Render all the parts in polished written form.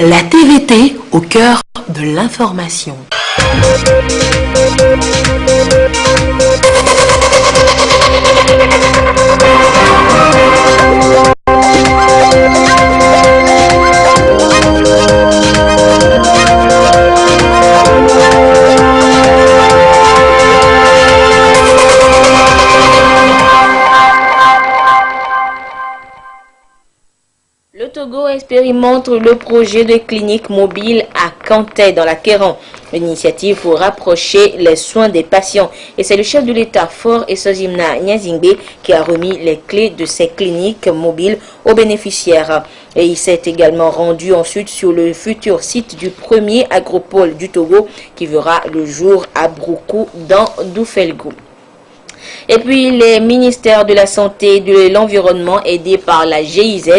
La TVT au cœur de l'information. Le Togo expérimente le projet de clinique mobile à Kanté dans la Kéran. L'initiative pour rapprocher les soins des patients. Et c'est le chef de l'État Faure Esozimna Nyazingbe qui a remis les clés de ces cliniques mobiles aux bénéficiaires. Et il s'est également rendu ensuite sur le futur site du premier agropole du Togo qui verra le jour à Broukou dans Doufelgou. Et puis, les ministères de la Santé et de l'Environnement, aidés par la GIZ,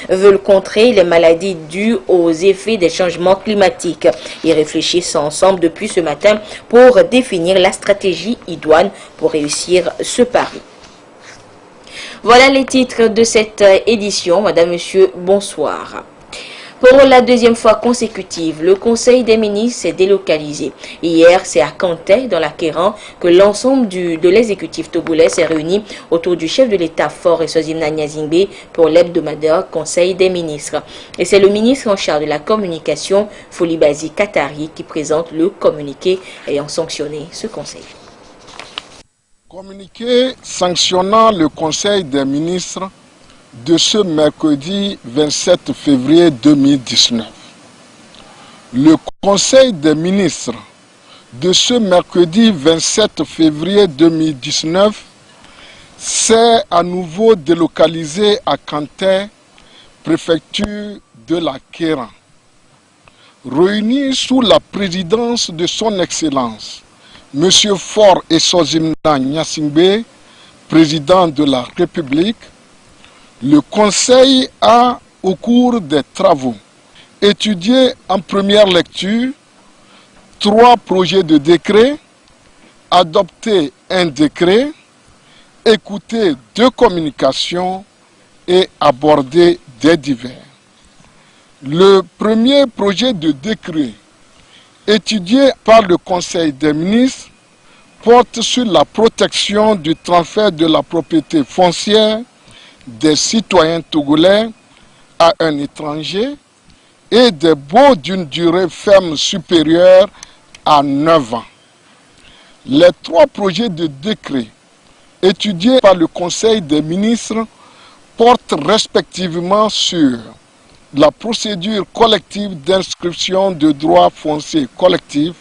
veulent contrer les maladies dues aux effets des changements climatiques. Ils réfléchissent ensemble depuis ce matin pour définir la stratégie idoine pour réussir ce pari. Voilà les titres de cette édition. Madame, Monsieur, bonsoir. Pour la deuxième fois consécutive, le Conseil des ministres s'est délocalisé. Hier, c'est à Kanté, dans la Kéran, que l'ensemble de l'exécutif togolais s'est réuni autour du chef de l'État Faure Esozimna Nyazingbe pour l'hebdomadaire Conseil des ministres. Et c'est le ministre en charge de la communication, Folibazi Katari, qui présente le communiqué ayant sanctionné ce conseil. Communiqué sanctionnant le Conseil des ministres de ce mercredi 27 février 2019. Le Conseil des ministres de ce mercredi 27 février 2019 s'est à nouveau délocalisé à Kanté, préfecture de la Kéran. Réunis sous la présidence de son Excellence, M. Faure Esozimna Nyazingbe, président de la République, le Conseil a, au cours des travaux, étudié en première lecture 3 projets de décret, adopté un décret, écouté 2 communications et abordé des divers. Le premier projet de décret, étudié par le Conseil des ministres, porte sur la protection du transfert de la propriété foncière des citoyens togolais à un étranger et des baux d'une durée ferme supérieure à 9 ans. Les 3 projets de décret étudiés par le Conseil des ministres portent respectivement sur la procédure collective d'inscription de droits fonciers collectifs,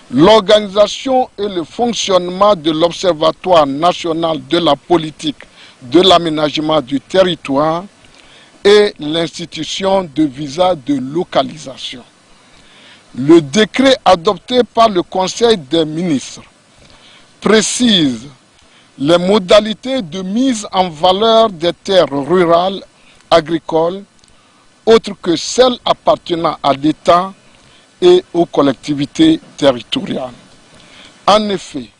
l'organisation et le fonctionnement de l'Observatoire national de la politique de l'aménagement du territoire et l'institution de visa de localisation. Le décret adopté par le Conseil des ministres précise les modalités de mise en valeur des terres rurales agricoles autres que celles appartenant à l'État et aux collectivités territoriales. En effet,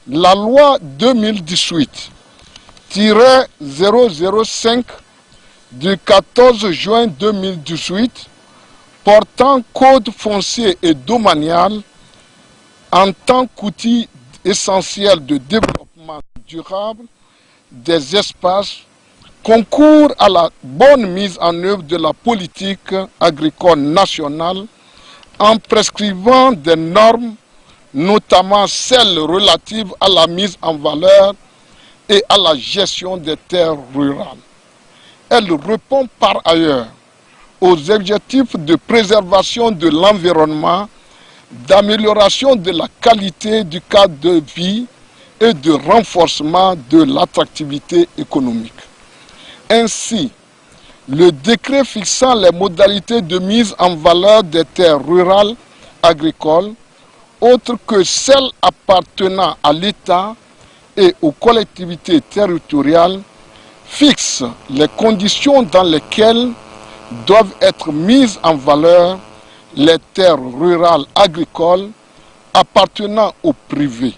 la loi 2018-005 du 14 juin 2018 portant code foncier et domanial en tant qu'outil essentiel de développement durable des espaces concourt à la bonne mise en œuvre de la politique agricole nationale en prescrivant des normes, notamment celles relatives à la mise en valeur et à la gestion des terres rurales. Elle répond par ailleurs aux objectifs de préservation de l'environnement, d'amélioration de la qualité du cadre de vie et de renforcement de l'attractivité économique. Ainsi, le décret fixant les modalités de mise en valeur des terres rurales agricoles, autres que celles appartenant à l'État et aux collectivités territoriales, fixe les conditions dans lesquelles doivent être mises en valeur les terres rurales agricoles appartenant au privé.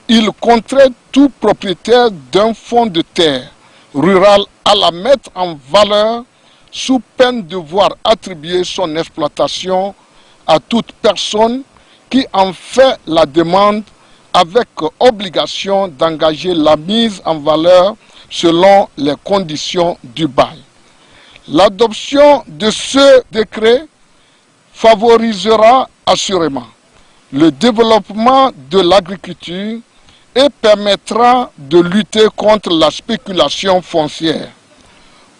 Il contraint tout propriétaire d'un fonds de terre rural à la mettre en valeur sous peine de voir attribuer son exploitation à toute personne qui en fait la demande avec obligation d'engager la mise en valeur selon les conditions du bail. L'adoption de ce décret favorisera assurément le développement de l'agriculture et permettra de lutter contre la spéculation foncière.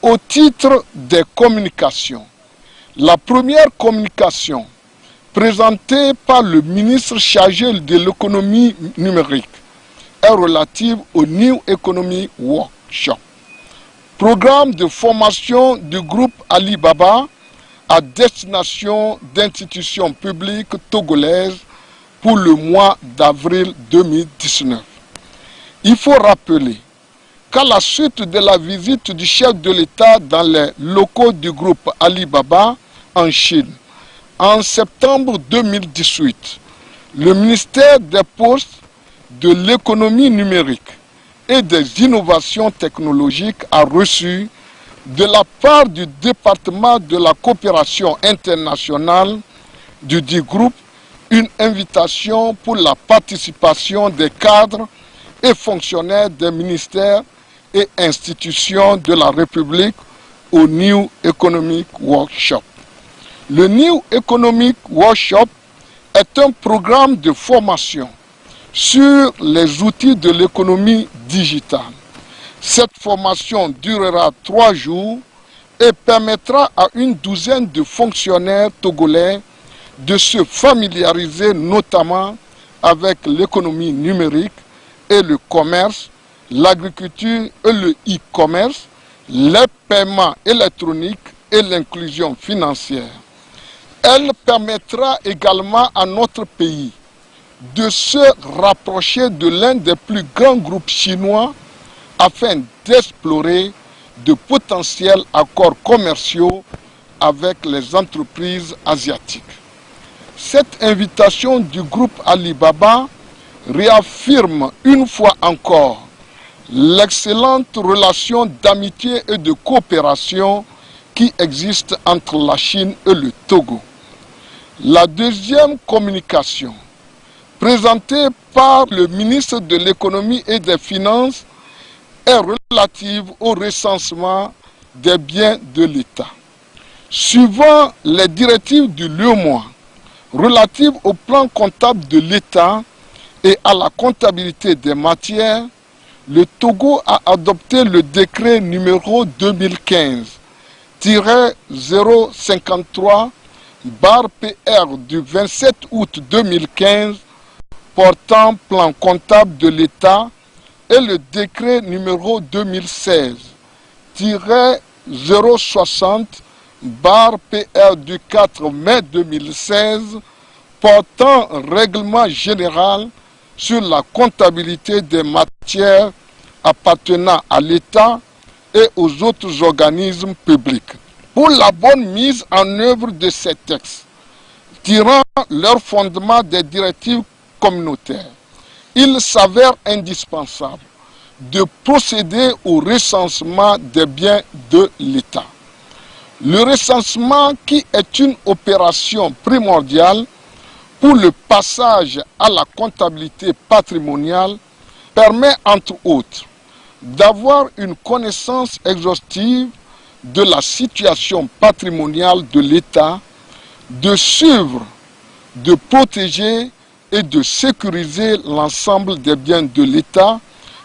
Au titre des communications, la première communication présentée par le ministre chargé de l'économie numérique est relative au New Economy Workshop, programme de formation du groupe Alibaba à destination d'institutions publiques togolaises pour le mois d'avril 2019. Il faut rappeler qu'à la suite de la visite du chef de l'État dans les locaux du groupe Alibaba en Chine, en septembre 2018, le ministère des Postes, de l'économie numérique et des innovations technologiques a reçu de la part du département de la coopération internationale du dit groupe une invitation pour la participation des cadres et fonctionnaires des ministères et institutions de la République au New Economic Workshop. Le New Economic Workshop est un programme de formation sur les outils de l'économie digitale. Cette formation durera 3 jours et permettra à une douzaine de fonctionnaires togolais de se familiariser notamment avec l'économie numérique et le commerce, l'agriculture et le e-commerce, les paiements électroniques et l'inclusion financière. Elle permettra également à notre pays de se rapprocher de l'un des plus grands groupes chinois afin d'explorer de potentiels accords commerciaux avec les entreprises asiatiques. Cette invitation du groupe Alibaba réaffirme une fois encore l'excellente relation d'amitié et de coopération qui existe entre la Chine et le Togo. La deuxième communication, présentée par le ministre de l'économie et des finances, est relative au recensement des biens de l'État. Suivant les directives du LEMOA relatives au plan comptable de l'État et à la comptabilité des matières, le Togo a adopté le décret numéro 2015-053/PR du 27 août 2015 portant plan comptable de l'État et le décret numéro 2016-060/PR du 4 mai 2016 portant règlement général sur la comptabilité des matières appartenant à l'État et aux autres organismes publics. Pour la bonne mise en œuvre de ces textes, tirant leur fondement des directives communautaires, il s'avère indispensable de procéder au recensement des biens de l'État. Le recensement, qui est une opération primordiale pour le passage à la comptabilité patrimoniale, permet entre autres d'avoir une connaissance exhaustive de la situation patrimoniale de l'État, de suivre, de protéger et de sécuriser l'ensemble des biens de l'État,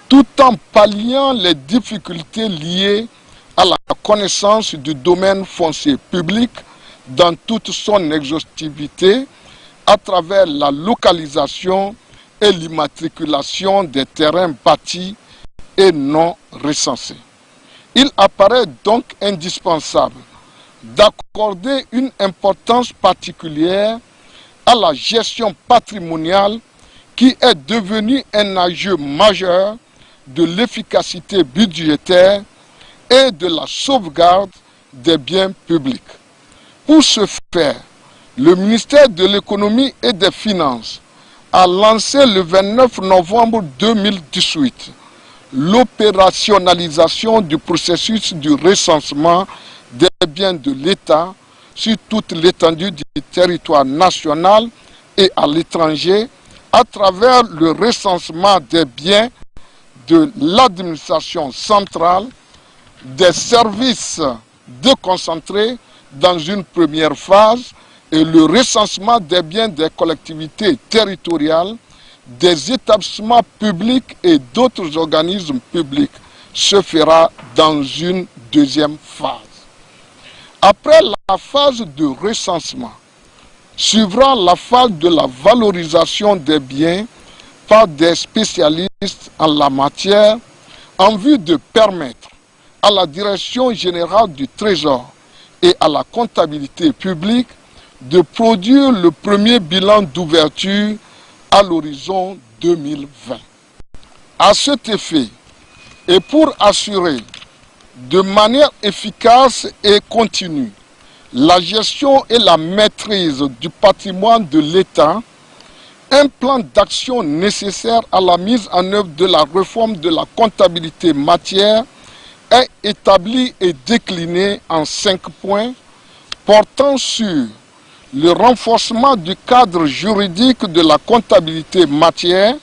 tout en palliant les difficultés liées à la connaissance du domaine foncier public dans toute son exhaustivité à travers la localisation et l'immatriculation des terrains bâtis et non recensés. Il apparaît donc indispensable d'accorder une importance particulière à la gestion patrimoniale qui est devenue un enjeu majeur de l'efficacité budgétaire et de la sauvegarde des biens publics. Pour ce faire, le ministère de l'économie et des finances a lancé le 29 novembre 2018 l'opérationnalisation du processus du recensement des biens de l'État sur toute l'étendue du territoire national et à l'étranger à travers le recensement des biens de l'administration centrale, des services déconcentrés dans une première phase et le recensement des biens des collectivités territoriales, des établissements publics et d'autres organismes publics se fera dans une deuxième phase. Après la phase de recensement, suivra la phase de la valorisation des biens par des spécialistes en la matière en vue de permettre à la Direction générale du Trésor et à la comptabilité publique de produire le premier bilan d'ouverture à l'horizon 2020. À cet effet, et pour assurer de manière efficace et continue la gestion et la maîtrise du patrimoine de l'État, un plan d'action nécessaire à la mise en œuvre de la réforme de la comptabilité matière est établi et décliné en 5 points portant sur le renforcement du cadre juridique de la comptabilité matière,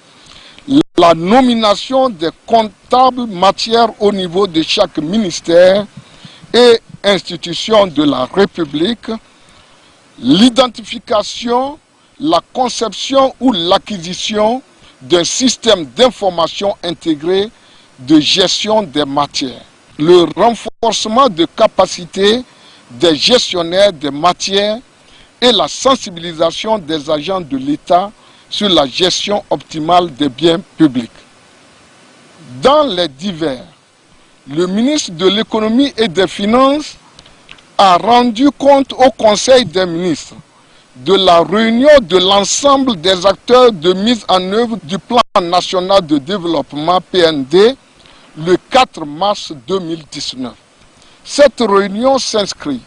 la nomination des comptables matière au niveau de chaque ministère et institution de la République, l'identification, la conception ou l'acquisition d'un système d'information intégré de gestion des matières, le renforcement de capacité des gestionnaires des matières et la sensibilisation des agents de l'État sur la gestion optimale des biens publics. Dans les divers, le ministre de l'Économie et des Finances a rendu compte au Conseil des ministres de la réunion de l'ensemble des acteurs de mise en œuvre du Plan national de développement PND le 4 mars 2019. Cette réunion s'inscrit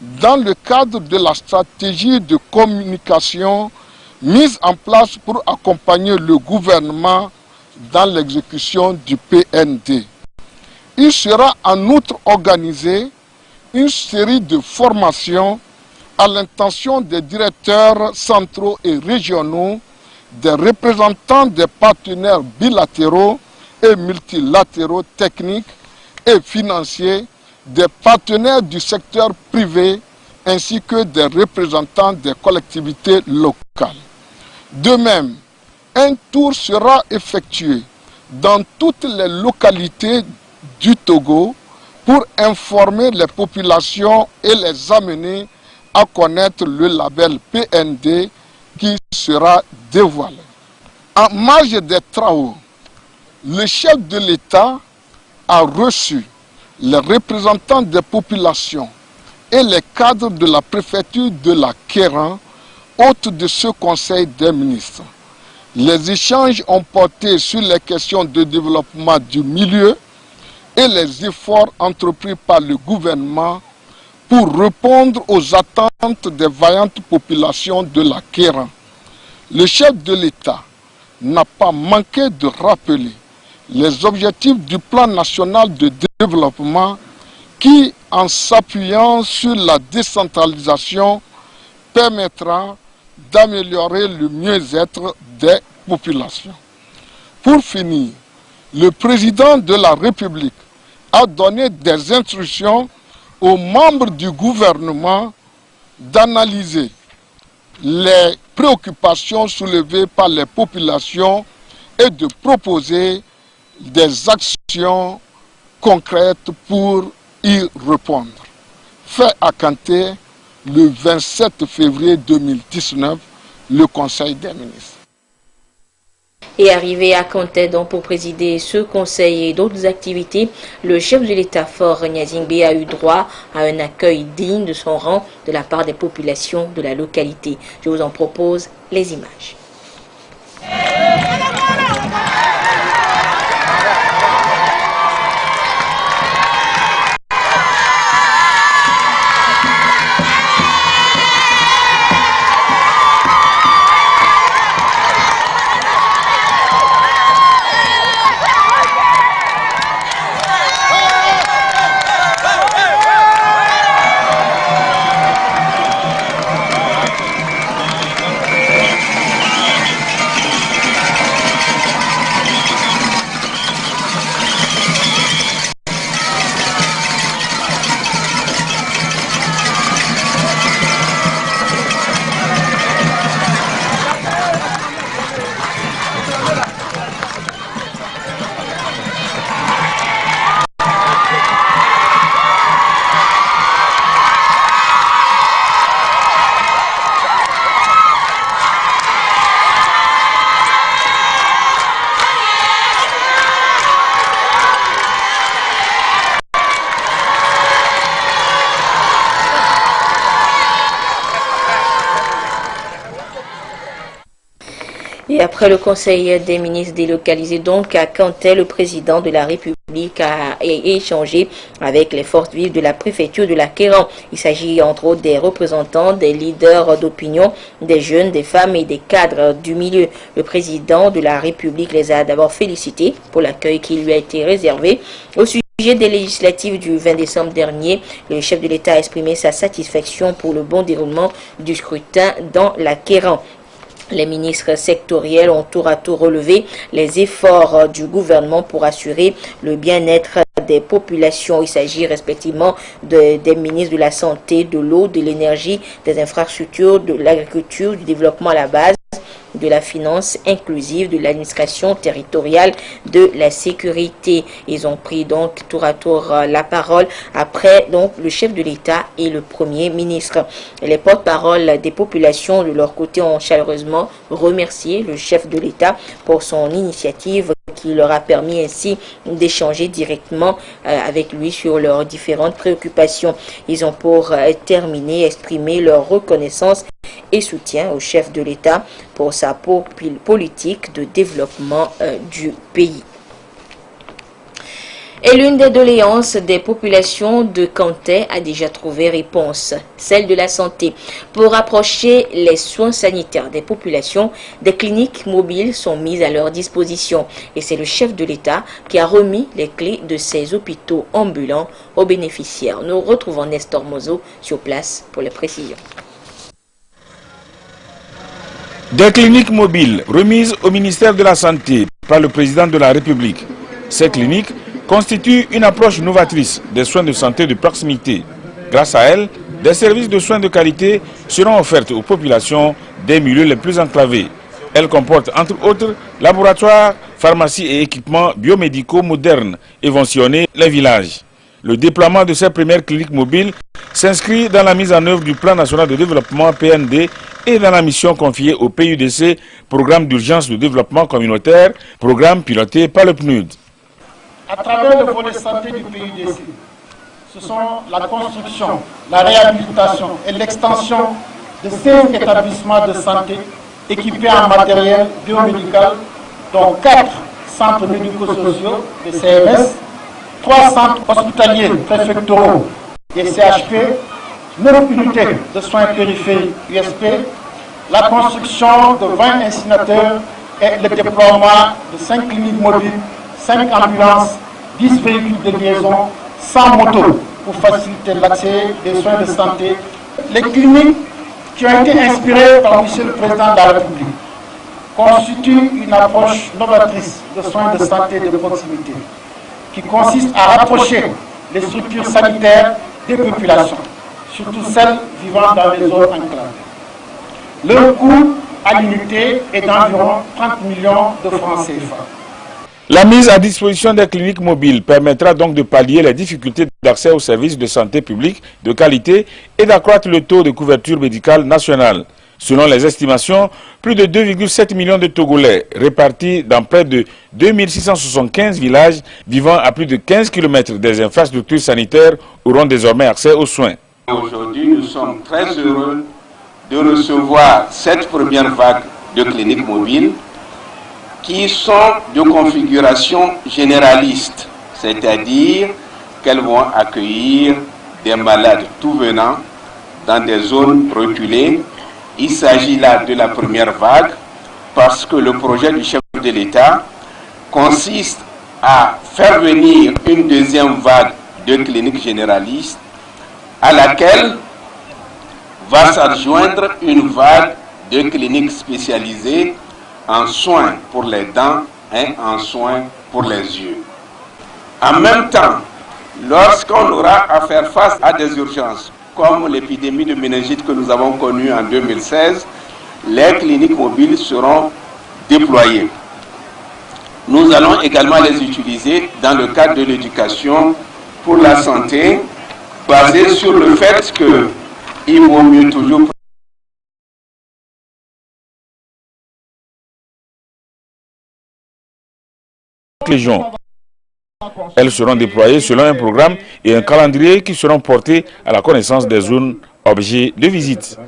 dans le cadre de la stratégie de communication mise en place pour accompagner le gouvernement dans l'exécution du PND. Il sera en outre organisé une série de formations à l'intention des directeurs centraux et régionaux, des représentants des partenaires bilatéraux et multilatéraux techniques et financiers, des partenaires du secteur privé ainsi que des représentants des collectivités locales. De même, un tour sera effectué dans toutes les localités du Togo pour informer les populations et les amener à connaître le label PND qui sera dévoilé. En marge des travaux, le chef de l'État a reçu les représentants des populations et les cadres de la préfecture de la Kéran, hôte de ce Conseil des ministres. Les échanges ont porté sur les questions de développement du milieu et les efforts entrepris par le gouvernement pour répondre aux attentes des vaillantes populations de la Kéran. Le chef de l'État n'a pas manqué de rappeler les objectifs du plan national de développement qui, en s'appuyant sur la décentralisation, permettra d'améliorer le mieux-être des populations. Pour finir, le président de la République a donné des instructions aux membres du gouvernement d'analyser les préoccupations soulevées par les populations et de proposer des actions concrètes pour y répondre. Fait à Kanté le 27 février 2019, le Conseil des ministres. Et arrivé à Kanté donc pour présider ce conseil et d'autres activités, le chef de l'État fort Gnazingbe a eu droit à un accueil digne de son rang de la part des populations de la localité. Je vous en propose les images. Et après le Conseil des ministres délocalisé donc à Cantet, le président de la République a échangé avec les forces vives de la préfecture de la Kéran. Il s'agit entre autres des représentants, des leaders d'opinion, des jeunes, des femmes et des cadres du milieu. Le président de la République les a d'abord félicités pour l'accueil qui lui a été réservé. Au sujet des législatives du 20 décembre dernier, le chef de l'État a exprimé sa satisfaction pour le bon déroulement du scrutin dans la Kéran. Les ministres sectoriels ont tour à tour relevé les efforts du gouvernement pour assurer le bien-être des populations. Il s'agit respectivement des ministres de la Santé, de l'eau, de l'énergie, des infrastructures, de l'agriculture, du développement à la base, de la finance inclusive, de l'administration territoriale, de la sécurité. Ils ont pris donc tour à tour la parole après donc le chef de l'État et le Premier ministre. Les porte-paroles des populations de leur côté ont chaleureusement remercié le chef de l'État pour son initiative qui leur a permis ainsi d'échanger directement avec lui sur leurs différentes préoccupations. Ils ont pour terminer exprimé leur reconnaissance et soutien au chef de l'État pour sa politique de développement du pays. Et l'une des doléances des populations de Cantet a déjà trouvé réponse, celle de la santé. Pour rapprocher les soins sanitaires des populations, des cliniques mobiles sont mises à leur disposition. Et c'est le chef de l'État qui a remis les clés de ces hôpitaux ambulants aux bénéficiaires. Nous retrouvons Nestor Mozo sur place pour les précisions. Des cliniques mobiles remises au ministère de la Santé par le président de la République. Ces cliniques constituent une approche novatrice des soins de santé de proximité. Grâce à elles, des services de soins de qualité seront offerts aux populations des milieux les plus enclavés. Elles comportent entre autres laboratoires, pharmacies et équipements biomédicaux modernes et vont sillonner les villages. Le déploiement de ces premières cliniques mobiles s'inscrit dans la mise en œuvre du Plan national de développement PND et dans la mission confiée au PUDC, Programme d'urgence de développement communautaire, programme piloté par le PNUD. À travers le volet santé du PUDC, ce sont la construction, la réhabilitation et l'extension de 5 établissements de santé équipés en matériel biomédical, dont 4 centres médico-sociaux, des CMS, 3 centres hospitaliers préfectoraux et CHP, 9 unités de soins périphériques USP, la construction de 20 incinérateurs et le déploiement de 5 cliniques mobiles, 5 ambulances, 10 véhicules de liaison, 100 motos pour faciliter l'accès des soins de santé. Les cliniques qui ont été inspirées par M. le Président de la République constituent une approche novatrice de soins de santé de proximité qui consiste à rapprocher les structures sanitaires des populations, surtout celles vivant dans les zones enclavées. Leur coût à l'unité est d'environ 30 millions de francs CFA. La mise à disposition des cliniques mobiles permettra donc de pallier les difficultés d'accès aux services de santé publique de qualité et d'accroître le taux de couverture médicale nationale. Selon les estimations, plus de 2,7 millions de Togolais répartis dans près de 2675 villages vivant à plus de 15 km des infrastructures sanitaires auront désormais accès aux soins. Aujourd'hui, nous sommes très heureux de recevoir cette première vague de cliniques mobiles qui sont de configuration généraliste, c'est-à-dire qu'elles vont accueillir des malades tout venant dans des zones reculées. Il s'agit là de la première vague parce que le projet du chef de l'État consiste à faire venir une deuxième vague de cliniques généralistes à laquelle va s'adjoindre une vague de cliniques spécialisées en soins pour les dents et en soins pour les yeux. En même temps, lorsqu'on aura à faire face à des urgences, comme l'épidémie de méningite que nous avons connue en 2016, les cliniques mobiles seront déployées. Nous allons également les utiliser dans le cadre de l'éducation pour la santé, basée sur le fait qu'il vaut mieux toujours régions. Elles seront déployées selon un programme et un calendrier qui seront portés à la connaissance des zones objets de visite.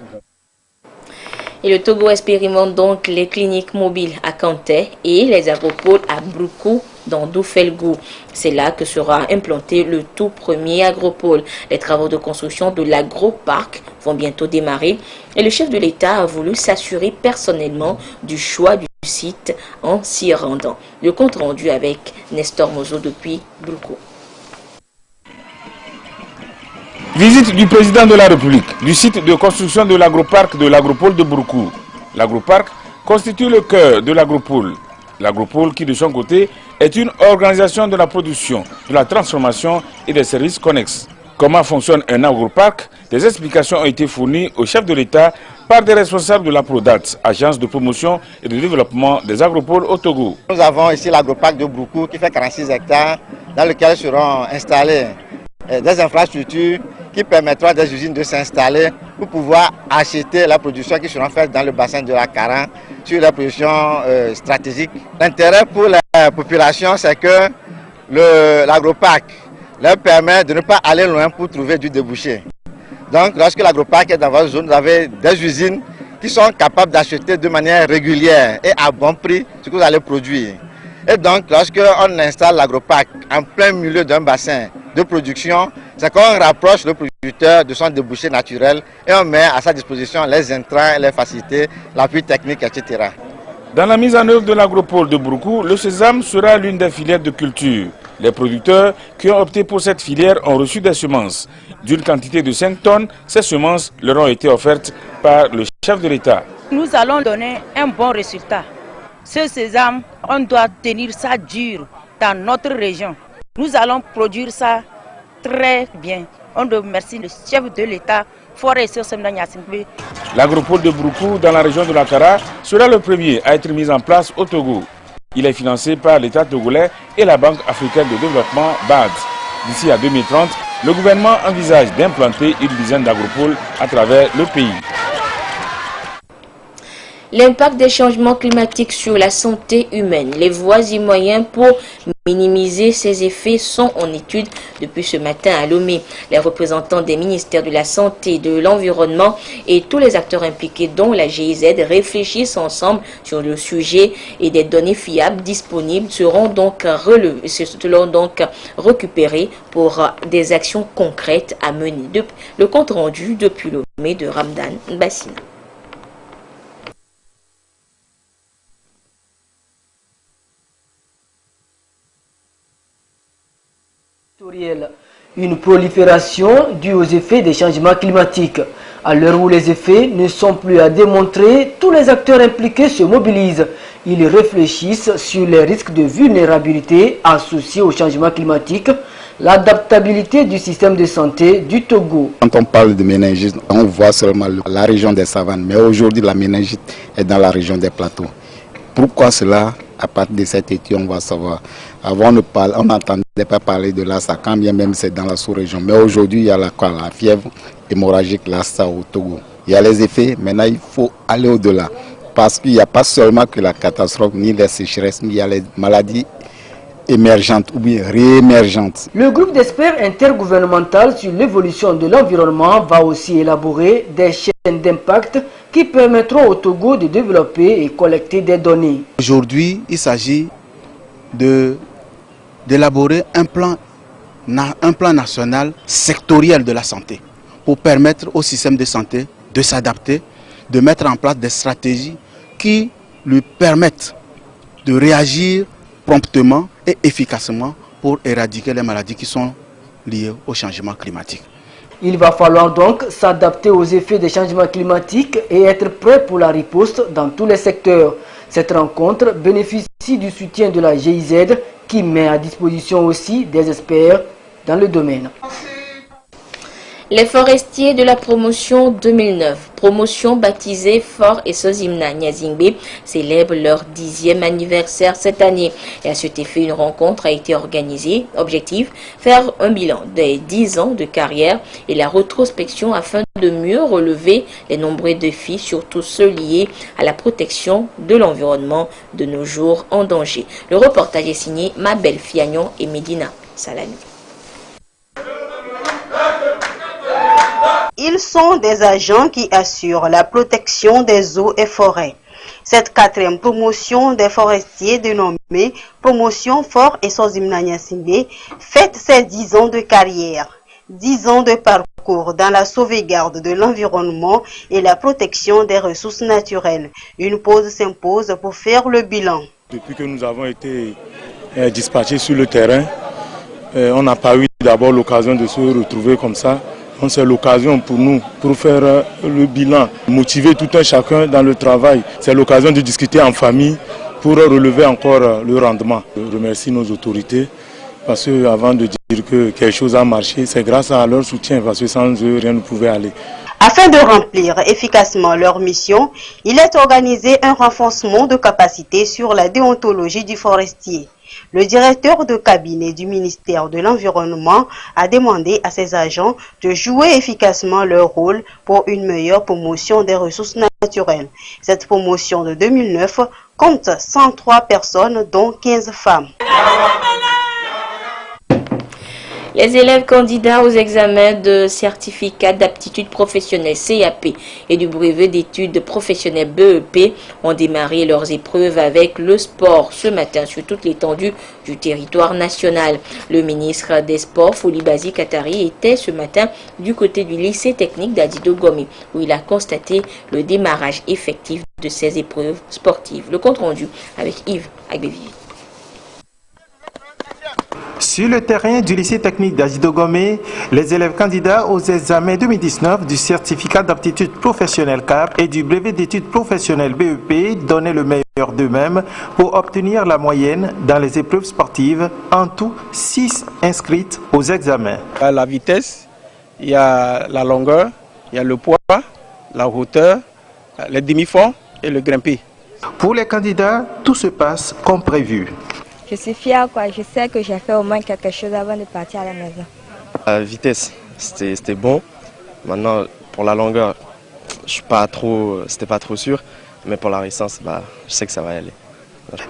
Et le Togo expérimente donc les cliniques mobiles à Kanté et les agropoles à Broukou dans Doufelgou. C'est là que sera implanté le tout premier agropole. Les travaux de construction de l'agroparc vont bientôt démarrer et le chef de l'État a voulu s'assurer personnellement du choix du site en s'y rendant. Le compte rendu avec Nestor Mozo depuis Broukou. Visite du président de la République du site de construction de l'agroparc de l'agropole de Broukou. L'agroparc constitue le cœur de l'agropole. L'agropole qui de son côté est une organisation de la production, de la transformation et des services connexes. Comment fonctionne un agroparc? Des explications ont été fournies au chef de l'État par des responsables de la PRODAT, agence de promotion et de développement des agropoles au Togo. Nous avons ici l'agroparc de Broukou qui fait 46 hectares dans lequel seront installées des infrastructures qui permettront à des usines de s'installer pour pouvoir acheter la production qui sera faite dans le bassin de la Caran sur la production stratégique. L'intérêt pour la population, c'est que l'agroparc leur permet de ne pas aller loin pour trouver du débouché. Donc, lorsque l'agroparc est dans votre zone, vous avez des usines qui sont capables d'acheter de manière régulière et à bon prix ce que vous allez produire. Et donc, lorsqu'on installe l'agroparc en plein milieu d'un bassin de production, c'est qu'on rapproche le producteur de son débouché naturel et on met à sa disposition les intrants, les facilités, l'appui technique, etc. Dans la mise en œuvre de l'agropole de Broukou, le sésame sera l'une des filières de culture. Les producteurs qui ont opté pour cette filière ont reçu des semences. D'une quantité de 5 tonnes, ces semences leur ont été offertes par le chef de l'État. Nous allons donner un bon résultat. Ce sésame, on doit tenir ça dur dans notre région. Nous allons produire ça très bien. On doit remercier le chef de l'État. L'agropole de Broukou dans la région de la Kara sera le premier à être mis en place au Togo. Il est financé par l'État togolais et la Banque africaine de développement BAD. D'ici à 2030, le gouvernement envisage d'implanter une dizaine d'agropoles à travers le pays. L'impact des changements climatiques sur la santé humaine, les voies et moyens pour minimiser ces effets sont en étude depuis ce matin à Lomé. Les représentants des ministères de la Santé, de l'Environnement et tous les acteurs impliqués dont la GIZ réfléchissent ensemble sur le sujet et des données fiables disponibles seront donc récupérées pour des actions concrètes à mener. Le compte rendu depuis Lomé de Ramdan Bassina. Une prolifération due aux effets des changements climatiques. À l'heure où les effets ne sont plus à démontrer, tous les acteurs impliqués se mobilisent. Ils réfléchissent sur les risques de vulnérabilité associés au changement climatique, l'adaptabilité du système de santé du Togo. Quand on parle de méningite, on voit seulement la région des savanes, mais aujourd'hui la méningite est dans la région des plateaux. Pourquoi cela? À partir de cette étude, on va savoir. Avant, on n'entendait pas parler de Lassa, quand bien même c'est dans la sous-région. Mais aujourd'hui, il y a la fièvre hémorragique Lassa au Togo. Il y a les effets, maintenant il faut aller au-delà. Parce qu'il n'y a pas seulement que la catastrophe, ni les sécheresses, mais il y a les maladies émergentes ou bien réémergentes. Le groupe d'experts intergouvernemental sur l'évolution de l'environnement va aussi élaborer des chaînes d'impact qui permettront au Togo de développer et collecter des données. Aujourd'hui, il s'agit d'élaborer un plan national sectoriel de la santé pour permettre au système de santé de s'adapter, de mettre en place des stratégies qui lui permettent de réagir promptement et efficacement pour éradiquer les maladies qui sont liées au changement climatique. Il va falloir donc s'adapter aux effets des changements climatiques et être prêt pour la riposte dans tous les secteurs. Cette rencontre bénéficie du soutien de la GIZ qui met à disposition aussi des experts dans le domaine. Les forestiers de la promotion 2009, promotion baptisée Fort et Sozimna Nyazingbe, célèbrent leur 10e anniversaire cette année. Et à cet effet, une rencontre a été organisée. Objectif, faire un bilan des 10 ans de carrière et la rétrospection afin de mieux relever les nombreux défis, surtout ceux liés à la protection de l'environnement de nos jours en danger. Le reportage est signé Mabel Fiagnon et Medina Salami. Ils sont des agents qui assurent la protection des eaux et forêts. Cette 4e promotion des forestiers dénommée Promotion Fort et Sozimna Niassingbe fête ses 10 ans de carrière, 10 ans de parcours dans la sauvegarde de l'environnement et la protection des ressources naturelles. Une pause s'impose pour faire le bilan. Depuis que nous avons été dispatchés sur le terrain, on n'a pas eu d'abord l'occasion de se retrouver comme ça. C'est l'occasion pour nous, pour faire le bilan, motiver tout un chacun dans le travail. C'est l'occasion de discuter en famille pour relever encore le rendement. Je remercie nos autorités parce que avant de dire que quelque chose a marché, c'est grâce à leur soutien parce que sans eux, rien ne pouvait aller. Afin de remplir efficacement leur mission, il est organisé un renforcement de capacité sur la déontologie du forestier. Le directeur de cabinet du ministère de l'Environnement a demandé à ses agents de jouer efficacement leur rôle pour une meilleure promotion des ressources naturelles. Cette promotion de 2009 compte 103 personnes, dont 15 femmes. Les élèves candidats aux examens de certificat d'aptitude professionnelle CAP et du brevet d'études professionnelles BEP ont démarré leurs épreuves avec le sport ce matin sur toute l'étendue du territoire national. Le ministre des Sports, Folibazi Katari, était ce matin du côté du lycée technique d'Adido Gomé où il a constaté le démarrage effectif de ces épreuves sportives. Le compte rendu avec Yves Agbevivi. Sur le terrain du lycée technique d'Adido Gomé, les élèves candidats aux examens 2019 du certificat d'aptitude professionnelle CAP et du brevet d'études professionnelles BEP donnaient le meilleur d'eux-mêmes pour obtenir la moyenne dans les épreuves sportives, en tout 6 inscrites aux examens. Il y a la vitesse, il y a la longueur, il y a le poids, la hauteur, les demi-fonds et le grimpé. Pour les candidats, tout se passe comme prévu. Je suis fière, quoi. Je sais que j'ai fait au moins quelque chose avant de partir à la maison. La vitesse, c'était bon. Maintenant, pour la longueur, c'était pas trop sûr. Mais pour la résistance, je sais que ça va y aller.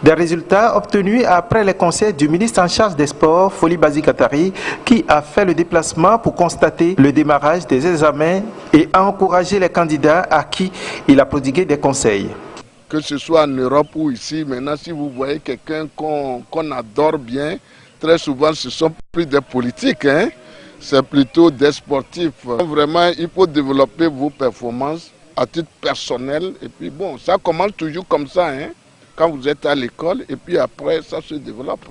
Des résultats obtenus après les conseils du ministre en charge des Sports, Folibazi Katari, qui a fait le déplacement pour constater le démarrage des examens et a encouragé les candidats à qui il a prodigué des conseils. Que ce soit en Europe ou ici, maintenant si vous voyez quelqu'un qu'on adore bien, très souvent ce ne sont plus des politiques, hein? C'est plutôt des sportifs. Vraiment, il faut développer vos performances à titre personnel. Et puis bon, ça commence toujours comme ça, hein? Quand vous êtes à l'école, et puis après, ça se développe.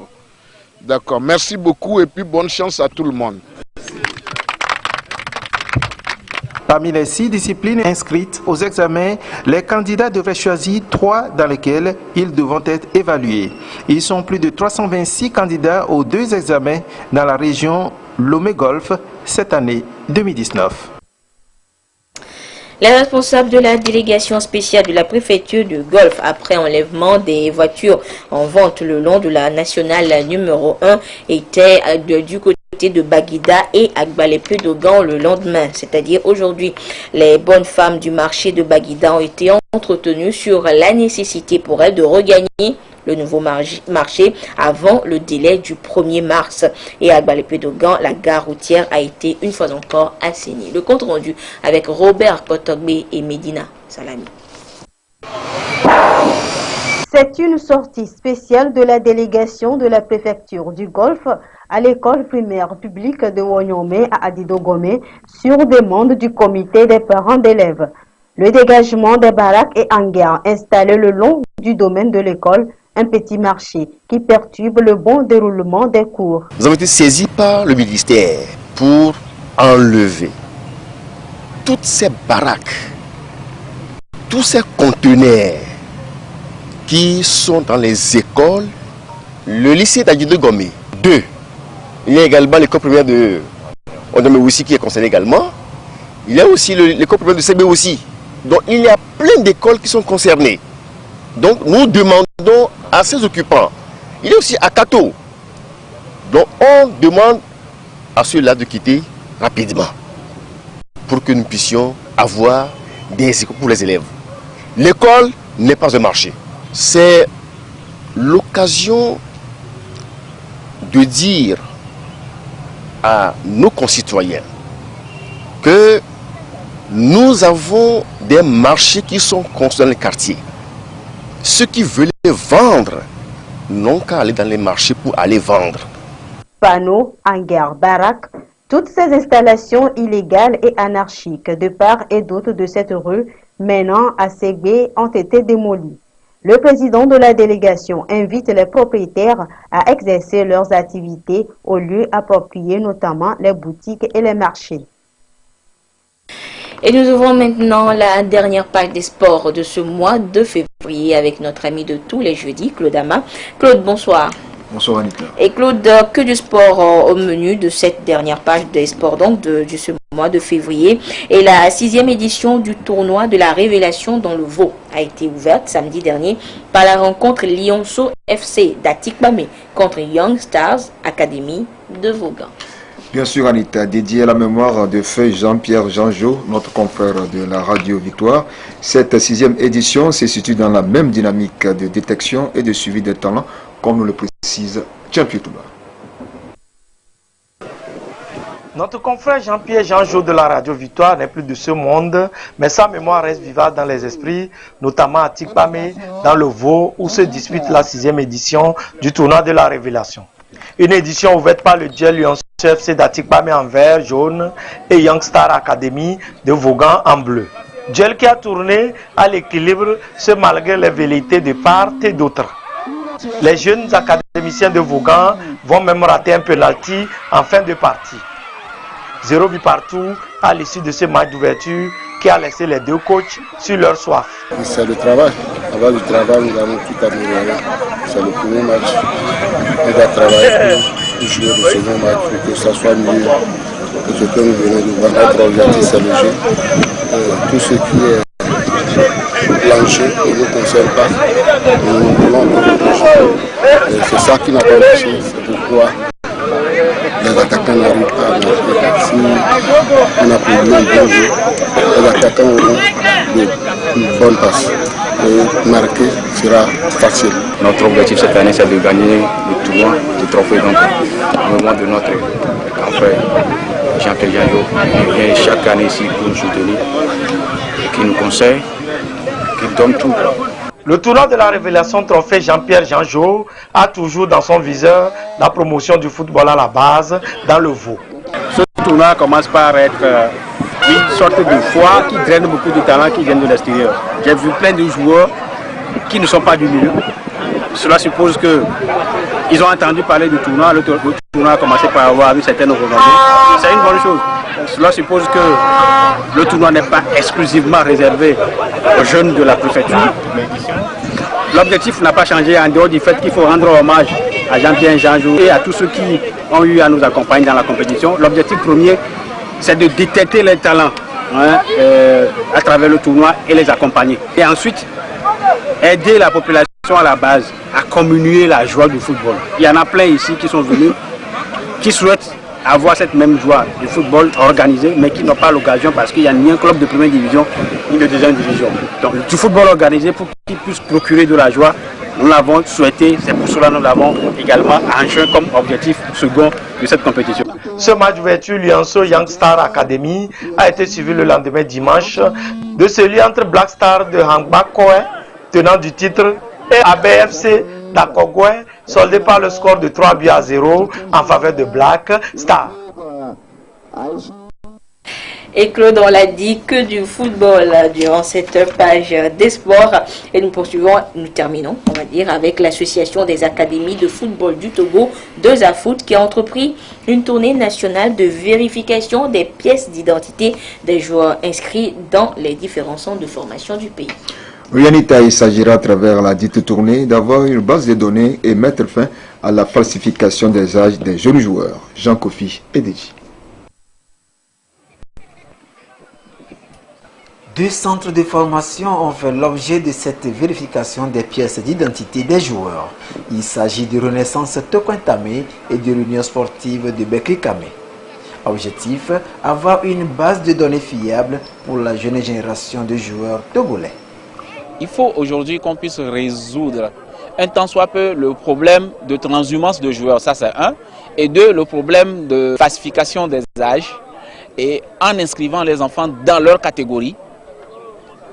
D'accord, merci beaucoup et puis bonne chance à tout le monde. Parmi les 6 disciplines inscrites aux examens, les candidats devraient choisir 3 dans lesquelles ils devront être évalués. Ils sont plus de 326 candidats aux 2 examens dans la région Lomé-Golfe cette année 2019. Les responsables de la délégation spéciale de la préfecture de Golfe, après enlèvement des voitures en vente le long de la nationale numéro 1, étaient du côté de Baguida et Agbalé-Pédogan le lendemain, c'est-à-dire aujourd'hui. Les bonnes femmes du marché de Baguida ont été entretenues sur la nécessité pour elles de regagner le nouveau marché avant le délai du 1er mars. Et à Agbalé-Pédogan, la gare routière a été une fois encore assainie. Le compte rendu avec Robert Potogbe et Medina Salami. C'est une sortie spéciale de la délégation de la préfecture du Golfe à l'école primaire publique de Wonyomé à Adido Gomé sur demande du comité des parents d'élèves. Le dégagement des baraques et hangars installés le long du domaine de l'école, un petit marché qui perturbe le bon déroulement des cours. Nous avons été saisis par le ministère pour enlever toutes ces baraques, tous ces conteneurs qui sont dans les écoles, le lycée d'Adido Gomé. 2. Il y a également l'école primaire de Ondamé aussi qui est concernée également. Il y a aussi l'école primaire de CB aussi. Donc il y a plein d'écoles qui sont concernées. Donc nous demandons à ces occupants. Il y a aussi à Kato. Donc on demande à ceux-là de quitter rapidement pour que nous puissions avoir des écoles pour les élèves. L'école n'est pas un marché. C'est l'occasion de dire à nos concitoyens que nous avons des marchés qui sont construits dans les quartiers. Ceux qui veulent vendre n'ont qu'à aller dans les marchés pour aller vendre. Panneaux, hangars, baraques, toutes ces installations illégales et anarchiques de part et d'autre de cette rue menant à Ségué ont été démolies. Le président de la délégation invite les propriétaires à exercer leurs activités aux lieux appropriés, notamment les boutiques et les marchés. Et nous ouvrons maintenant la dernière page des sports de ce mois de février avec notre ami de tous les jeudis, Claude Ama. Claude, bonsoir. Bonsoir Anita. Et Claude, que du sport au menu de cette dernière page des sports donc de ce mois de février. Et la 6e édition du tournoi de la révélation dans le Vaud a été ouverte samedi dernier par la rencontre Lionceau FC d'Atikpamé contre Young Stars Academy de Vaughan. Bien sûr Anita, dédié à la mémoire de feu Jean-Pierre Jean-Jo, notre confrère de la Radio Victoire. Cette 6e édition se situe dans la même dynamique de détection et de suivi des talents, comme nous le précise Tchampi Touba. Notre confrère Jean-Pierre Jean-Jo de la Radio Victoire n'est plus de ce monde, mais sa mémoire reste vivante dans les esprits, notamment à Tikpamé, dans le Vaud, où se dispute la 6e édition du tournoi de la révélation. Une édition ouverte par le duel Lionceau FC d'Atikpamé en vert, jaune et Young Star Academy de Vaughan en bleu. Duel qui a tourné à l'équilibre, ce malgré les velléités de part et d'autre. Les jeunes académiciens de Vaughan vont même rater un penalty en fin de partie. 0 but partout à l'issue de ce match d'ouverture qui a laissé les deux coachs sur leur soif. C'est le travail. Avant le travail, nous allons tout améliorer. C'est le premier match. On va travailler pour jouer le second match pour que ça soit mieux. Et ce que nous venons de voir, notre objectif, c'est le jeu. Tout ce qui est planché ne nous concerne pas. Nous voulons le jeu. C'est ça qui n'a pas marché. C'est pourquoi les attaquants n'arrivent pas à marquer. Si on a produit un bon jeu, les attaquants auront une bonne passe. Et marquer sera facile. Notre objectif cette année, c'est de gagner le tournoi, le trophée. Donc, au moment de notre confrère Jean-Pierre Jean-Jo, il vient chaque année ici pour nous soutenir, et qui nous conseille, qui donne tout. Le tournoi de la révélation trophée Jean-Pierre Jean-Jo a toujours dans son viseur la promotion du football à la base dans le Vaud. Ce tournoi commence par être une sorte de foire qui draine beaucoup de talents qui viennent de l'extérieur. J'ai vu plein de joueurs qui ne sont pas du milieu. Cela suppose qu'ils ont entendu parler du tournoi. Le tournoi a commencé par avoir une certaine renommée. C'est une bonne chose. Cela suppose que le tournoi n'est pas exclusivement réservé aux jeunes de la préfecture. L'objectif n'a pas changé en dehors du fait qu'il faut rendre hommage à Jean-Pierre Jean-Jo et à tous ceux qui ont eu à nous accompagner dans la compétition. L'objectif premier, c'est de détecter les talents à travers le tournoi et les accompagner. Et ensuite, aider la population à la base à communier la joie du football. Il y en a plein ici qui sont venus, qui souhaitent avoir cette même joie du football organisé, mais qui n'ont pas l'occasion parce qu'il n'y a ni un club de première division, ni de deuxième division. Donc du football organisé pour qu'ils puissent procurer de la joie, nous l'avons souhaité, c'est pour cela que nous l'avons également en juin comme objectif second de cette compétition. Ce match d'ouverture Lionceau Young Star Academy a été suivi le lendemain dimanche de celui entre Black Star de Hangbakoe, tenant du titre, et ABFC d'Akogwe, soldé par le score de 3-0 en faveur de Black Star. Et Claude, on l'a dit, que du football durant cette page des sports. Et nous terminons, on va dire, avec l'association des académies de football du Togo, 2AFoot, qui a entrepris une tournée nationale de vérification des pièces d'identité des joueurs inscrits dans les différents centres de formation du pays. Oui, Anita, il s'agira à travers la dite tournée d'avoir une base de données et mettre fin à la falsification des âges des jeunes joueurs. Jean Kofi, PDG. 2 centres de formation ont fait l'objet de cette vérification des pièces d'identité des joueurs. Il s'agit de Renaissance Tokwintame et de l'Union sportive de Bekri-Kame. Objectif, avoir une base de données fiable pour la jeune génération de joueurs togolais. Il faut aujourd'hui qu'on puisse résoudre un tant soit peu le problème de transhumance de joueurs, ça c'est un, et deux, le problème de falsification des âges et en inscrivant les enfants dans leur catégorie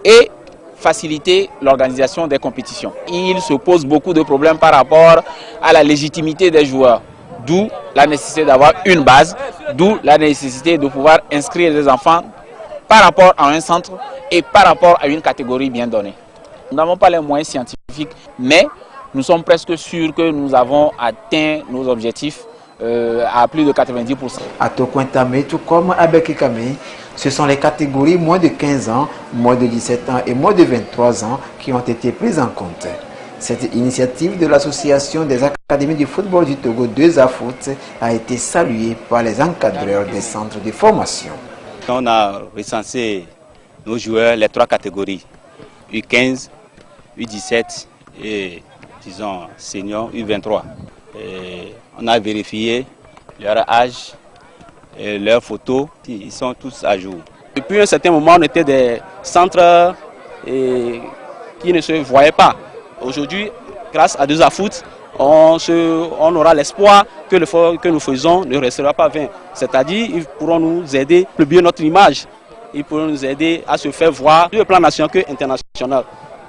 et faciliter l'organisation des compétitions. Il se pose beaucoup de problèmes par rapport à la légitimité des joueurs, d'où la nécessité d'avoir une base, d'où la nécessité de pouvoir inscrire les enfants par rapport à un centre et par rapport à une catégorie bien donnée. Nous n'avons pas les moyens scientifiques, mais nous sommes presque sûrs que nous avons atteint nos objectifs à plus de 90%. À Tokwintame, tout comme à Bekikame, ce sont les catégories moins de 15 ans, moins de 17 ans et moins de 23 ans qui ont été prises en compte. Cette initiative de l'association des académies du football du Togo 2AFoot a été saluée par les encadreurs des centres de formation. On a recensé nos joueurs, les 3 catégories, U15, U17 et disons senior U23. Et on a vérifié leur âge et leurs photos, ils sont tous à jour. Depuis un certain moment, on était des centres qui ne se voyaient pas. Aujourd'hui, grâce à 2AFoot, on aura l'espoir que l'effort que nous faisons ne restera pas vain. C'est-à-dire qu'ils pourront nous aider à publier notre image. Ils pourront nous aider à se faire voir sur le plan national que international.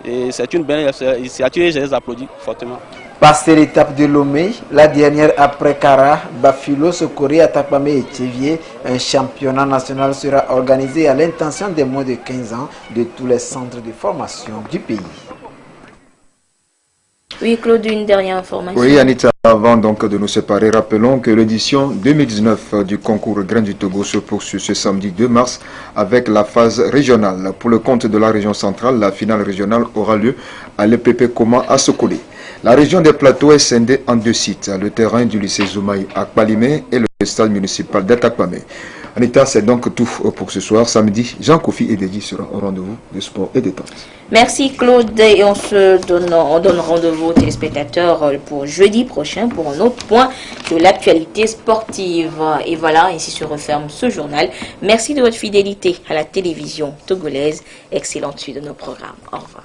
Et c'est une belle initiative et je les applaudis fortement. Passé l'étape de Lomé, la dernière après Kara, Bafilo, Sokori, Atapame et Tchevier, un championnat national sera organisé à l'intention des moins de 15 ans de tous les centres de formation du pays. Oui, Claude, une dernière information. Oui, Anita, avant donc de nous séparer, rappelons que l'édition 2019 du concours Grains du Togo se poursuit ce samedi 2 mars avec la phase régionale. Pour le compte de la région centrale, la finale régionale aura lieu à l'EPP Koma à Sokoli. La région des plateaux est scindée en 2 sites, le terrain du lycée Zoumaï à Kpalimé et le stade municipal d'Atakpamé. Anita, c'est donc tout pour ce soir. Samedi, Jean-Kofi et Dedi seront au rendez-vous de sport et détente. Merci Claude et on donne rendez-vous aux téléspectateurs pour jeudi prochain pour un autre point de l'actualité sportive. Et voilà, ainsi se referme ce journal. Merci de votre fidélité à la télévision togolaise. Excellente suite de nos programmes. Au revoir.